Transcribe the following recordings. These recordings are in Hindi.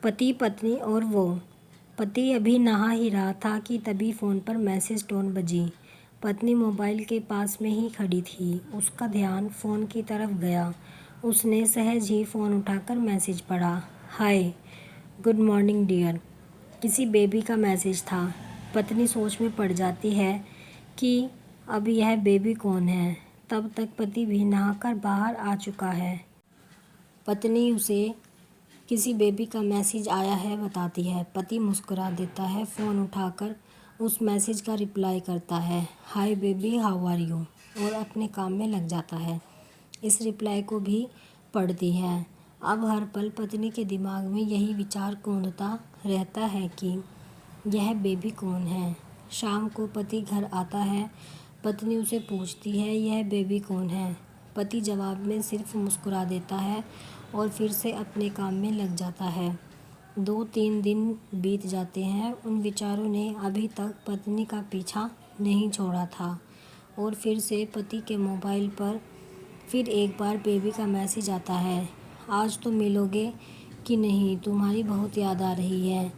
पति पत्नी और वो। पति अभी नहा ही रहा था कि तभी फ़ोन पर मैसेज टोन बजी। पत्नी मोबाइल के पास में ही खड़ी थी। उसका ध्यान फ़ोन की तरफ गया। उसने सहज ही फ़ोन उठाकर मैसेज पढ़ा। हाय, गुड मॉर्निंग डियर। किसी बेबी का मैसेज था। पत्नी सोच में पड़ जाती है कि अब यह बेबी कौन है। तब तक पति भी नहाकर बाहर आ चुका है। पत्नी उसे किसी बेबी का मैसेज आया है बताती है। पति मुस्कुरा देता है, फ़ोन उठाकर उस मैसेज का रिप्लाई करता है, hi baby, how are you, और अपने काम में लग जाता है। इस रिप्लाई को भी पढ़ती है। अब हर पल पत्नी के दिमाग में यही विचार गूंजता रहता है कि यह बेबी कौन है। शाम को पति घर आता है। पत्नी उसे पूछती है, यह बेबी कौन है। पति जवाब में सिर्फ मुस्कुरा देता है और फिर से अपने काम में लग जाता है। 2-3 दिन बीत जाते हैं। उन विचारों ने अभी तक पत्नी का पीछा नहीं छोड़ा था और फिर से पति के मोबाइल पर फिर एक बार बेबी का मैसेज आता है, आज तो मिलोगे कि नहीं, तुम्हारी बहुत याद आ रही है।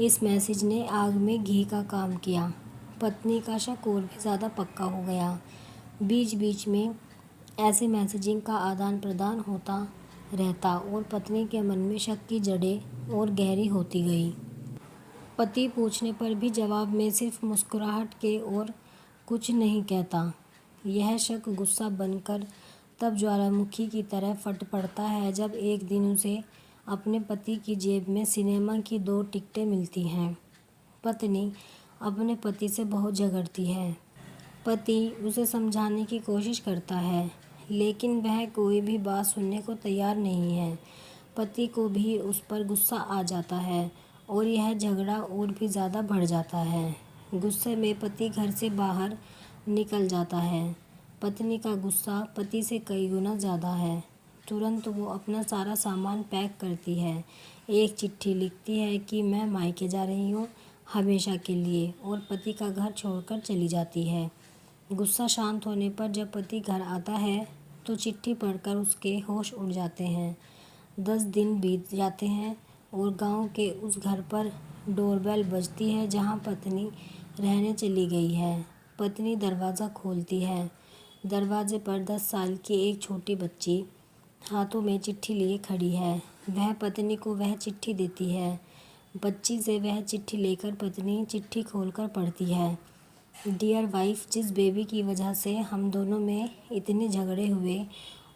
इस मैसेज ने आग में घी का काम किया। पत्नी का शक और भी ज़्यादा पक्का हो गया। बीच बीच में ऐसे मैसेजिंग का आदान प्रदान होता रहता और पत्नी के मन में शक की जड़ें और गहरी होती गई। पति पूछने पर भी जवाब में सिर्फ मुस्कुराहट के और कुछ नहीं कहता। यह शक गुस्सा बनकर तब ज्वालामुखी की तरह फट पड़ता है जब एक दिन उसे अपने पति की जेब में सिनेमा की 2 टिकटें मिलती हैं। पत्नी अपने पति से बहुत झगड़ती है। पति उसे समझाने की कोशिश करता है, लेकिन वह कोई भी बात सुनने को तैयार नहीं है। पति को भी उस पर गुस्सा आ जाता है और यह झगड़ा और भी ज़्यादा बढ़ जाता है। गुस्से में पति घर से बाहर निकल जाता है। पत्नी का गुस्सा पति से कई गुना ज़्यादा है। तुरंत वो अपना सारा सामान पैक करती है। एक चिट्ठी लिखती है कि मैं मायके जा रही हूँ हमेशा के लिए, और पति का घर छोड़कर चली जाती है। गुस्सा शांत होने पर जब पति घर आता है तो चिट्ठी पढ़कर उसके होश उड़ जाते हैं। 10 दिन बीत जाते हैं और गांव के उस घर पर डोरबेल बजती है जहां पत्नी रहने चली गई है। पत्नी दरवाज़ा खोलती है। दरवाजे पर 10 साल की एक छोटी बच्ची हाथों में चिट्ठी लिए खड़ी है। वह पत्नी को वह चिट्ठी देती है। बच्ची से वह चिट्ठी लेकर पत्नी चिट्ठी खोलकर पढ़ती है, डियर वाइफ, जिस बेबी की वजह से हम दोनों में इतने झगड़े हुए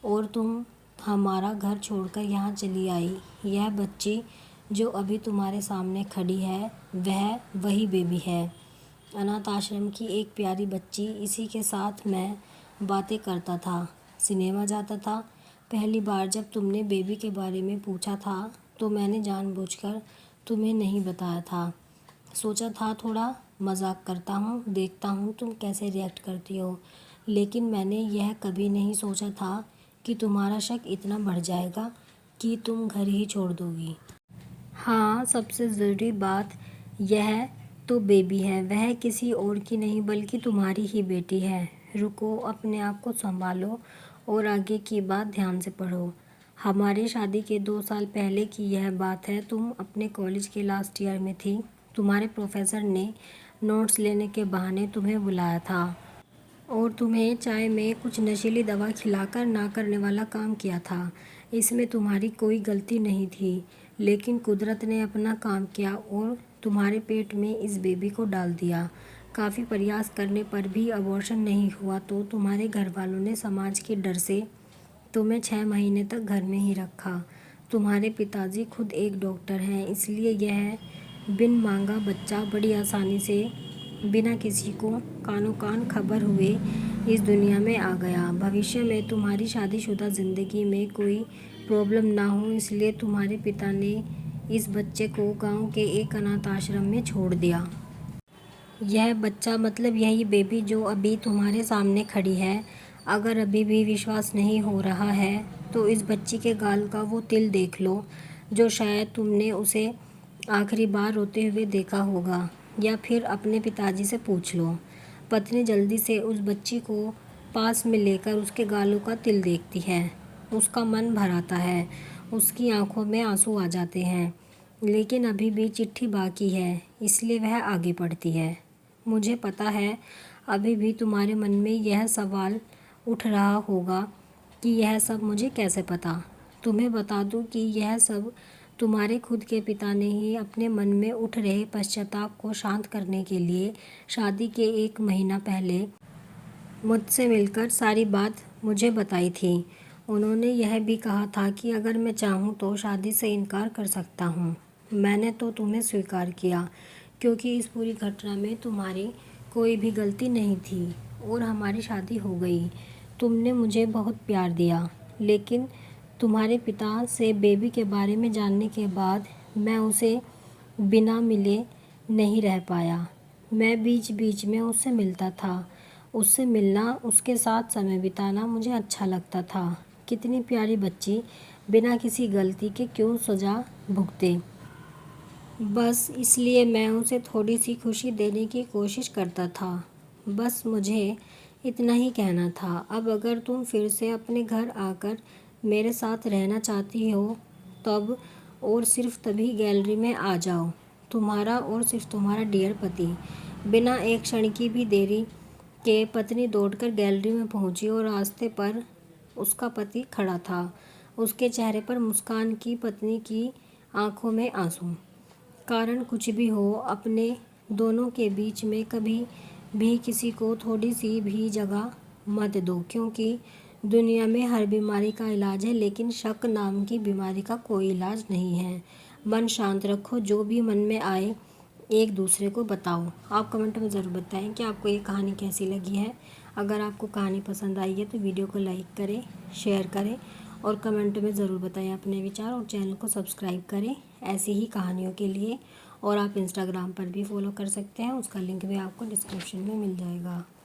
और तुम हमारा घर छोड़कर यहाँ चली आई, यह बच्ची जो अभी तुम्हारे सामने खड़ी है वह वही बेबी है। अनाथ आश्रम की एक प्यारी बच्ची। इसी के साथ मैं बातें करता था, सिनेमा जाता था। पहली बार जब तुमने बेबी के बारे में पूछा था तो मैंने जानबूझकर तुम्हें नहीं बताया था। सोचा था थोड़ा मजाक करता हूँ, देखता हूँ तुम कैसे रिएक्ट करती हो, लेकिन मैंने यह कभी नहीं सोचा था कि तुम्हारा शक इतना बढ़ जाएगा कि तुम घर ही छोड़ दोगी। हाँ, सबसे ज़रूरी बात यह तो बेबी है, वह किसी और की नहीं बल्कि तुम्हारी ही बेटी है। रुको, अपने आप को संभालो और आगे की बात ध्यान से पढ़ो। हमारी शादी के 2 साल पहले की यह बात है। तुम अपने कॉलेज के लास्ट ईयर में थी। तुम्हारे प्रोफेसर ने नोट्स लेने के बहाने तुम्हें बुलाया था और तुम्हें चाय में कुछ नशीली दवा खिलाकर ना करने वाला काम किया था। इसमें तुम्हारी कोई गलती नहीं थी, लेकिन कुदरत ने अपना काम किया और तुम्हारे पेट में इस बेबी को डाल दिया। काफ़ी प्रयास करने पर भी अबॉर्शन नहीं हुआ तो तुम्हारे घर वालों ने समाज के डर से तुम्हें 6 महीने तक घर में ही रखा। तुम्हारे पिताजी खुद एक डॉक्टर हैं, इसलिए यह बिन मांगा बच्चा बड़ी आसानी से बिना किसी को कानो कान खबर हुए इस दुनिया में आ गया। भविष्य में तुम्हारी शादीशुदा ज़िंदगी में कोई प्रॉब्लम ना हो, इसलिए तुम्हारे पिता ने इस बच्चे को गांव के एक अनाथ आश्रम में छोड़ दिया। यह बच्चा मतलब यही बेबी जो अभी तुम्हारे सामने खड़ी है। अगर अभी भी विश्वास नहीं हो रहा है तो इस बच्ची के गाल का वो तिल देख लो जो शायद तुमने उसे आखिरी बार रोते हुए देखा होगा, या फिर अपने पिताजी से पूछ लो। पत्नी जल्दी से उस बच्ची को पास में लेकर उसके गालों का तिल देखती है। उसका मन भर आता है, उसकी आंखों में आंसू आ जाते हैं। लेकिन अभी भी चिट्ठी बाकी है, इसलिए वह आगे पढ़ती है। मुझे पता है अभी भी तुम्हारे मन में यह सवाल उठ रहा होगा कि यह सब मुझे कैसे पता। तुम्हें बता दूं कि यह सब तुम्हारे खुद के पिता ने ही अपने मन में उठ रहे पश्चाताप को शांत करने के लिए शादी के 1 महीना पहले मुझसे मिलकर सारी बात मुझे बताई थी। उन्होंने यह भी कहा था कि अगर मैं चाहूँ तो शादी से इनकार कर सकता हूँ। मैंने तो तुम्हें स्वीकार किया क्योंकि इस पूरी घटना में तुम्हारी कोई भी गलती नहीं थी और हमारी शादी हो गई। तुमने मुझे बहुत प्यार दिया, लेकिन तुम्हारे पिता से बेबी के बारे में जानने के बाद मैं उसे बिना मिले नहीं रह पाया। मैं बीच बीच में उससे मिलता था। उससे मिलना, उसके साथ समय बिताना मुझे अच्छा लगता था। कितनी प्यारी बच्ची बिना किसी गलती के क्यों सज़ा भुगते। बस इसलिए मैं उसे थोड़ी सी खुशी देने की कोशिश करता था। बस मुझे इतना ही कहना था। अब अगर तुम फिर से अपने घर आकर मेरे साथ रहना चाहती हो तब और सिर्फ तभी गैलरी में आ जाओ। तुम्हारा और सिर्फ तुम्हारा डियर पति। बिना एक क्षण की भी देरी के पत्नी दौड़कर गैलरी में पहुंची और रास्ते पर उसका पति खड़ा था। उसके चेहरे पर मुस्कान की पत्नी की आंखों में आंसू। कारण कुछ भी हो, अपने दोनों के बीच में कभी भी किसी को थोड़ी सी भी जगह मत दो, क्योंकि दुनिया में हर बीमारी का इलाज है, लेकिन शक नाम की बीमारी का कोई इलाज नहीं है। मन शांत रखो, जो भी मन में आए एक दूसरे को बताओ। आप कमेंट में ज़रूर बताएं कि आपको ये कहानी कैसी लगी है। अगर आपको कहानी पसंद आई है तो वीडियो को लाइक करें, शेयर करें और कमेंट में ज़रूर बताएं अपने विचार, और चैनल को सब्सक्राइब करें ऐसी ही कहानियों के लिए। और आप इंस्टाग्राम पर भी फॉलो कर सकते हैं, उसका लिंक भी आपको डिस्क्रिप्शन में मिल जाएगा।